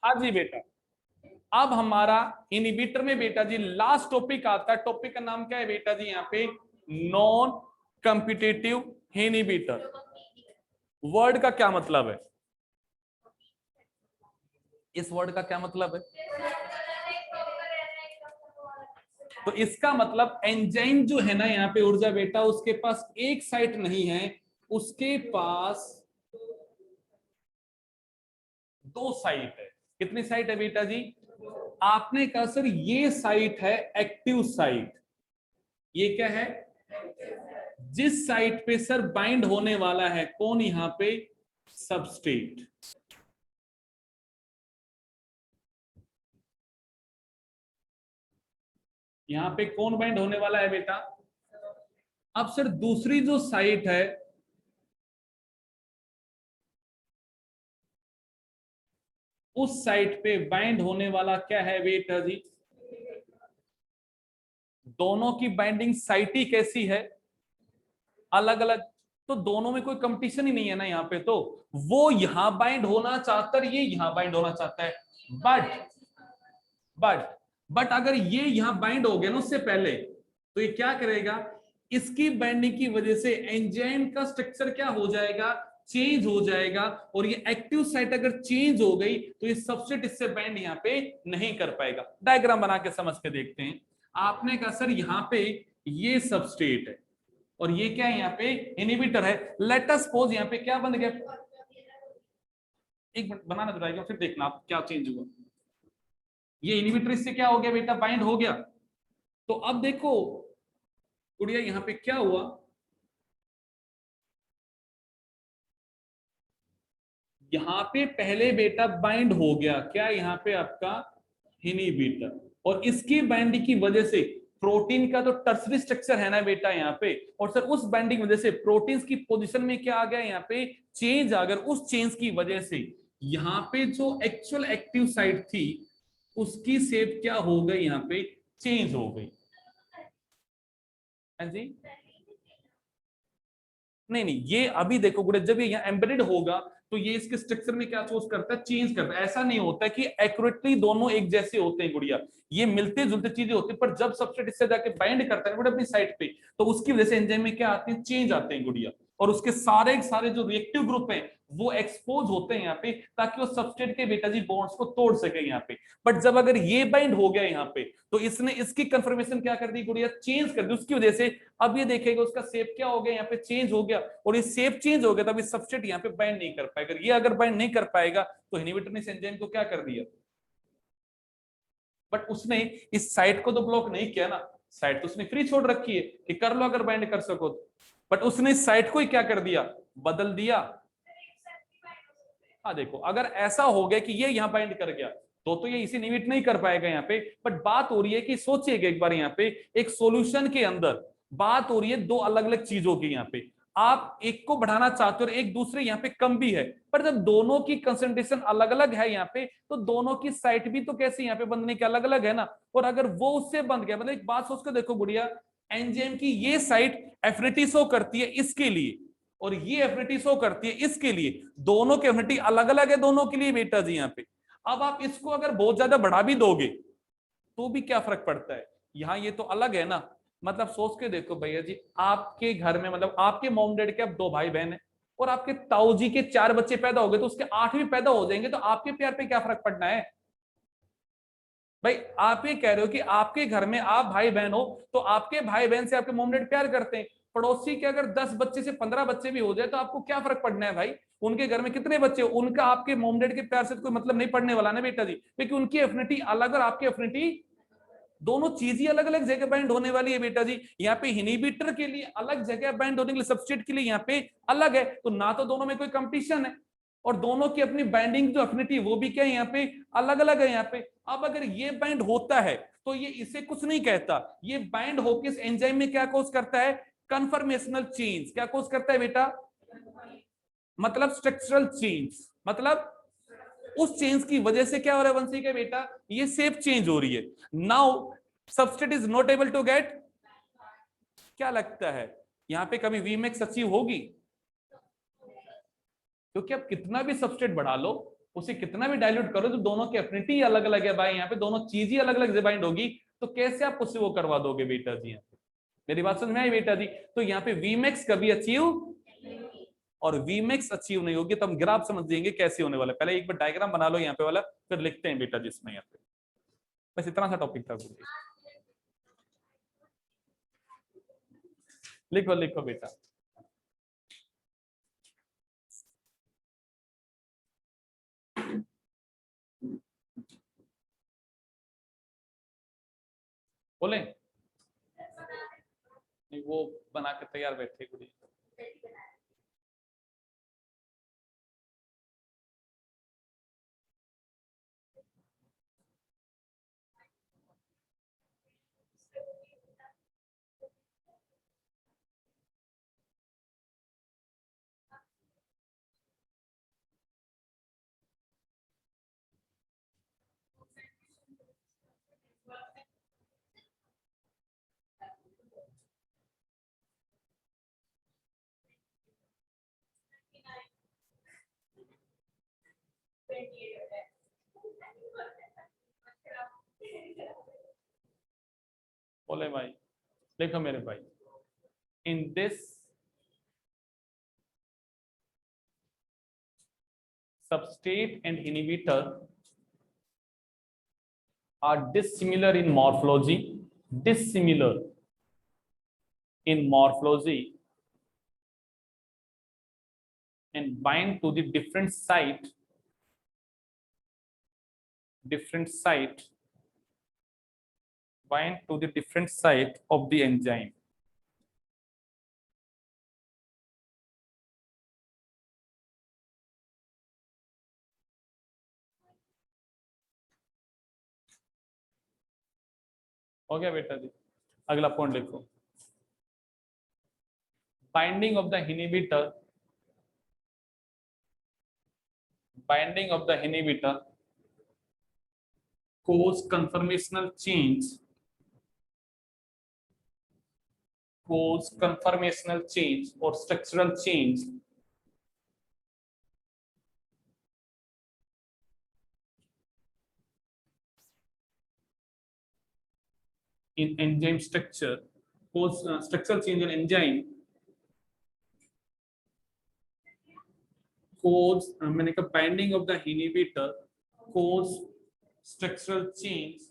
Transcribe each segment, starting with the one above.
हाँ जी बेटा। अब हमारा इनहिबिटर में बेटा जी लास्ट टॉपिक आता है। टॉपिक का नाम क्या है बेटा जी यहाँ पे? Non competitive inhibitor. वर्ड का क्या मतलब है? इस वर्ड का क्या मतलब है? तो इसका मतलब एंजाइम जो है ना यहाँ पे ऊर्जा बेटा, उसके पास एक साइट नहीं है, उसके पास दो साइट है। कितनी साइट है बेटा जी? आपने कहा सर ये साइट है एक्टिव साइट। ये क्या है? जिस साइट पे सर बाइंड होने वाला है कौन यहां पे? सबस्ट्रेट। यहां पे कौन बाइंड होने वाला है बेटा? अब सर दूसरी जो साइट है, उस साइट पे बाइंड होने वाला क्या है बेटा जी? दोनों की बाइंडिंग साइट ही कैसी है? अलग अलग। तो दोनों में कोई कंपटीशन ही नहीं है ना यहाँ पे। तो वो यहां बाइंड होना चाहता है, ये यहां बाइंड होना चाहता है। बट बट बट अगर ये यहां बाइंड हो गया ना उससे पहले, तो ये क्या करेगा? इसकी बाइंडिंग की वजह से एंजाइम का स्ट्रक्चर क्या हो जाएगा? चेंज हो जाएगा। और ये एक्टिव साइट अगर चेंज हो गई तो ये सबस्ट्रेट इससे बाइंड यहाँ पे नहीं कर पाएगा। डायग्राम बना के समझ के देखते हैं। आपने कहा सर यहाँ पे ये सबस्ट्रेट है और ये क्या है? यहाँ पे इनहिबिटर है। लेट अस सपोज यहाँ पे क्या बन गया? एक मिनट बनाना जुड़ाएगा फिर देखना आप क्या चेंज हुआ। ये इनहिबिटर इससे क्या हो गया बेटा? बाइंड हो गया। तो अब देखो गुड़िया यहां पे क्या हुआ? यहां पे पहले बेटा बाइंड हो गया क्या? यहां पे आपका इनहिबिटर, और इसकी बाइंडिंग की वजह से प्रोटीन का तो टर्सरी स्ट्रक्चर है ना बेटा यहाँ पे, और सर उस बाइंडिंग की वजह से प्रोटीन्स की पोजीशन में क्या आ गया? यहाँ पे चेंज आ गया। उस चेंज की वजह से यहाँ पे जो एक्चुअल एक्टिव साइट थी उसकी शेप क्या हो गई? यहाँ पे चेंज हो गई। हाँ जी। नहीं नहीं, ये अभी देखो गुड़े, जब ये यहाँ एम्बेडेड होगा तो ये इसके स्ट्रक्चर में क्या चूज करता है? चेंज करता है। ऐसा नहीं होता है कि एक्यूरेटली दोनों एक जैसे होते हैं गुड़िया, ये मिलते जुलते चीजें होती है। पर जब सबस्ट्रेट इससे जाके बाइंड करता है अपनी साइड पे, तो उसकी वजह से एंजाइम में क्या आते हैं? चेंज आते हैं गुड़िया। और उसके सारे सारे जो रिएक्टिव ग्रुप हैं वो एक्सपोज होते हैं यहाँ पे, ताकि वो सबस्ट्रेट के बेटा जी बॉन्ड्स को तोड़ सके यहाँ पे। बट जब अगर ये बाइंड हो गया यहाँ पे, तो इसने इसकी कंफर्मेशन क्या कर दी गुड़िया? चेंज कर दी। उसकी वजह से अब ये देखेगा उसका शेप क्या हो गया? यहाँ पे चेंज हो गया। और ये शेप चेंज हो गया तब सबस्ट्रेट यहाँ पे बाइंड नहीं कर पाएगा। ये अगर बाइंड नहीं कर पाएगा तो इनहिबिटर ने इस एंजाइम को क्या कर दिया? बट उसने इस साइट को तो ब्लॉक नहीं किया ना, साइट तो उसने फ्री छोड़ रखी है कि कर लो अगर बाइंड कर सको तो। बट उसने इस साइट को ही क्या कर दिया? बदल दिया। हाँ देखो, अगर ऐसा हो गया कि ये यहाँ बाइंड कर गया तो ये इसे इनहिबिट नहीं कर पाएगा यहाँ पे। बट बात हो रही है कि सोचिएगा एक बार, यहाँ पे एक सॉल्यूशन के अंदर बात हो रही है दो अलग अलग चीजों की। यहाँ पे आप एक को बढ़ाना चाहते हो और एक दूसरे यहाँ पे कम भी है, पर जब दोनों की कंसंट्रेशन अलग अलग है यहाँ पे, तो दोनों की साइट भी तो कैसे यहाँ पे बंधने के अलग अलग है ना। और अगर वो उससे बंध गया, मतलब एक बात सोच कर देखो गुड़िया, एंजाइम की ये साइट एफिनिटी शो करती है इसके लिए और ये एफिनिटी शो करती है इसके लिए। दोनों की एफिनिटी अलग अलग है दोनों के लिए बेटा जी यहाँ पे। अब आप इसको अगर बहुत ज्यादा बढ़ा भी दोगे तो भी क्या फर्क पड़ता है? यहाँ ये तो अलग है ना। मतलब सोच के देखो भैया जी, आपके घर में मतलब आपके मॉम डैड के अब दो भाई बहन है, और आपके ताऊ जी के 4 बच्चे पैदा हो गए, तो उसके 8 भी पैदा हो जाएंगे, तो आपके प्यार पे क्या फर्क पड़ना है भाई? आप ये कह रहे हो कि आपके घर में आप भाई बहन हो, तो आपके भाई बहन से आपके मॉम डैड प्यार करते हैं। पड़ोसी के अगर 10 बच्चे से 15 बच्चे भी हो जाए तो आपको क्या फर्क पड़ना है भाई? उनके घर में कितने बच्चे हो, उनका आपके मॉम डैड के प्यार से तो कोई मतलब नहीं पड़ने वाला ना बेटा जी, क्योंकि उनकी एफिनिटी अलग और आपकी एफिनिटी, दोनों चीज ही अलग अलग जगह बाइंड होने वाली है बेटा जी। यहाँ पे इनहिबिटर के लिए अलग जगह बाइंड होने के लिए, सबस्ट्रेट के लिए यहाँ पे अलग है। तो ना तो दोनों में कोई कंपटीशन है, और दोनों की अपनी बाइंडिंग जो एफिनिटी वो भी क्या है यहाँ पे? अलग अलग है यहाँ पे। अब अगर ये बाइंड होता है तो ये इसे कुछ नहीं कहता, ये बाइंड होकर इस एंजाइम में क्या कोज करता है? Conformational change. क्या कोज करता है बेटा? मतलब स्ट्रक्चरल चेंज। मतलब उस चेंज की वजह से क्या हो रहा है वंशी का बेटा? ये शेप चेंज हो रही है। Now substrate is not able to get, क्या लगता है यहां पे कभी वीमेक्स अचीव होगी? क्योंकि आप कितना भी सबस्ट्रेट बढ़ा लो, उसे कितना भी डाइल्यूट करो तो दोनों की एफिनिटी अलग अलग है भाई, यहाँ पे दोनों चीज ही अलग अलग बाइंड होगी, तो कैसे आप उससे वो करवा दोगे बेटा जी? यहाँ पे मेरी बात समझ में आई बेटा जी? तो यहाँ पे वीमैक्स कभी अचीव और वीमैक्स अचीव नहीं होगी, तो हम ग्राफ समझ जाएंगे कैसे होने वाला है। पहले एक बार डायग्राम बना लो यहाँ पे वाला, फिर लिखते हैं बेटा जी इसमें। यहाँ पे बस इतना सा टॉपिक था। लिखो लिखो बेटा। बोले नहीं, वो बना के तैयार बैठे गुड़ी। बोले भाई, देखो मेरे भाई, in this substrate and inhibitor are dissimilar in morphology, dissimilar in morphology, and bind to the different site bind to the different site of the enzyme. हो गया बेटा जी? अगला पॉइंट लिखो, binding of the inhibitor, binding of the inhibitor cause conformational change, or structural change in enzyme structure, cause structural change in enzyme, cause मैंने कहा binding of the inhibitor cause structural change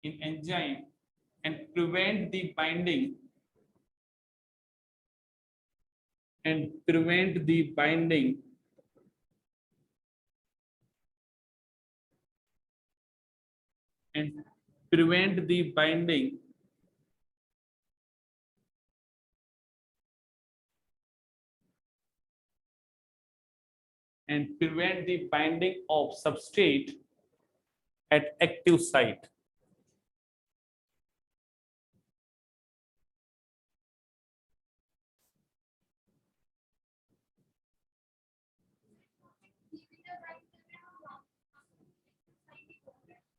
in enzyme and prevent the binding and prevent the binding and prevent the binding and prevent the binding of substrate at active site.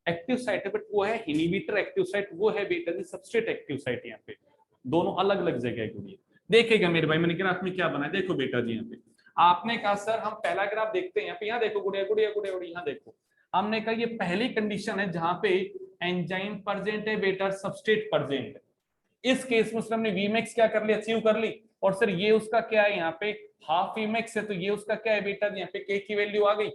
Active site है, but वो है inhibitor active site, वो है बेटा जी substrate active site. यहाँ पे दोनों अलग अलग जगह के। देखेगा मेरे भाई, मैंने ग्राफ में क्या बनाया, देखो बेटा जी। यहाँ पे आपने कहा सर हम पहला ग्राफ देखते हैं, यहाँ पे, यहाँ देखो गुड़िया गुड़िया गुड़िया गुड़िया, यहाँ देखो। हमने कहा ये पहली कंडीशन है जहां पे एंजाइम प्रेजेंट है बेटा, सबस्ट्रेट प्रेजेंट है। इस केस में हमने वीमैक्स क्या कर ली, अचीव कर ली। और सर ये उसका क्या है, यहाँ पे हाफ वीमैक्स है, तो ये उसका क्या है बेटा, यहाँ पे के की वैल्यू आ गई।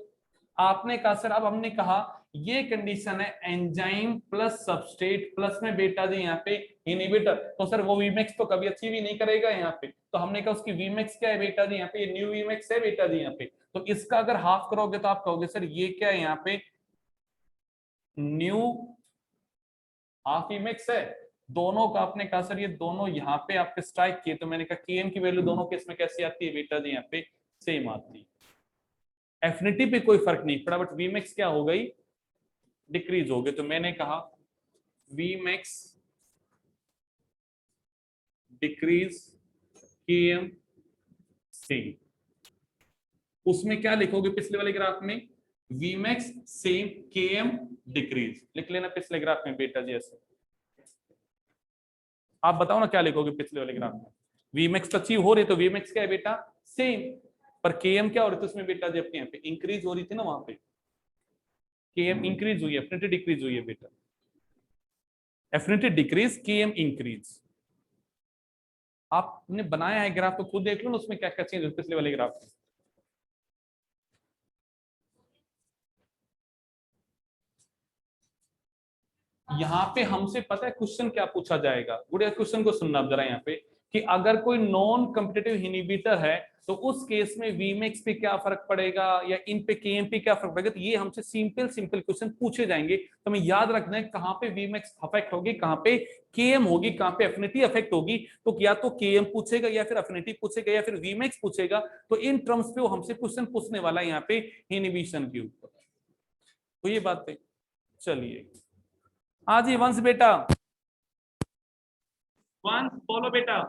आपने कहा सर, अब हमने कहा ये कंडीशन है एंजाइम प्लस सबस्ट्रेट प्लस में बेटा जी यहाँ पे इनहिबिटर, तो सर वो वीमैक्स तो कभी अचीव ही नहीं करेगा यहाँ पे। तो हमने कहा उसकी वीमैक्स क्या है बेटा जी, यहाँ पे ये न्यू वीमैक्स है बेटा जी यहाँ पे। तो इसका अगर हाफ करोगे तो आप कहोगे सर ये क्या है, यहाँ पे न्यू हाफ वीमैक्स है। दोनों का आपने कहा सर ये दोनों यहाँ पे आपके स्ट्राइक किए, तो मैंने कहा केएम की वैल्यू दोनों केस में कैसी आती है बेटा जी, यहाँ पे सेम आती है। एफिनिटी पे कोई फर्क नहीं पड़ा, बट वीमैक्स क्या हो गई, डिक्रीज हो गई। तो मैंने कहा वीमैक्स डिक्रीज केएम सेम। उसमें क्या लिखोगे पिछले वाले ग्राफ में, वीमैक्स सेम केएम डिक्रीज लिख लेना पिछले ग्राफ में बेटा जी ऐसे। आप बताओ ना क्या लिखोगे पिछले वाले ग्राफ में, वीमैक्स अचीव हो रही तो वीमैक्स क्या है बेटा, सेम। पर Km क्या हो रही थी उसमें बेटा, जब यहाँ पे इंक्रीज हो रही थी ना, वहां पे Km इंक्रीज हुई है, एफिनिटी डिक्रीज हुई है बेटा, एफिनिटी डिक्रीज Km इंक्रीज। आपने बनाया है ग्राफ तो खुद देख लो ना उसमें क्या क्या चेंज होती है पिछले वाले ग्राफ में। यहाँ पे हमसे पता है क्वेश्चन क्या पूछा जाएगा, गुड़िया क्वेश्चन को सुनना आप जरा यहाँ पे, कि अगर कोई नॉन कॉम्पिटिटिव इनहिबिटर है तो उस केस में वीमेक्स पे क्या फर्क पड़ेगा या इन पे केएम पे क्या फर्क पड़ेगा। तो ये हमसे सिंपल सिंपल क्वेश्चन पूछे जाएंगे, तो हमें याद रखना है कहाँ पे वीमेक्स अफेक्ट होगी, कहाँ पे केएम होगी, कहाँ पे एफिनिटी अफेक्ट होगी। तो या तो केएम पूछेगा या फिर एफिनिटी पूछेगा या फिर वीमेक्स पूछेगा। तो इन टर्म्स पे वो हमसे क्वेश्चन पूछने वाला है यहाँ पे इनहिबिशन के ऊपर। तो ये बात है। चलिए हाँ जी वंश बेटा, वंश बोलो बेटा।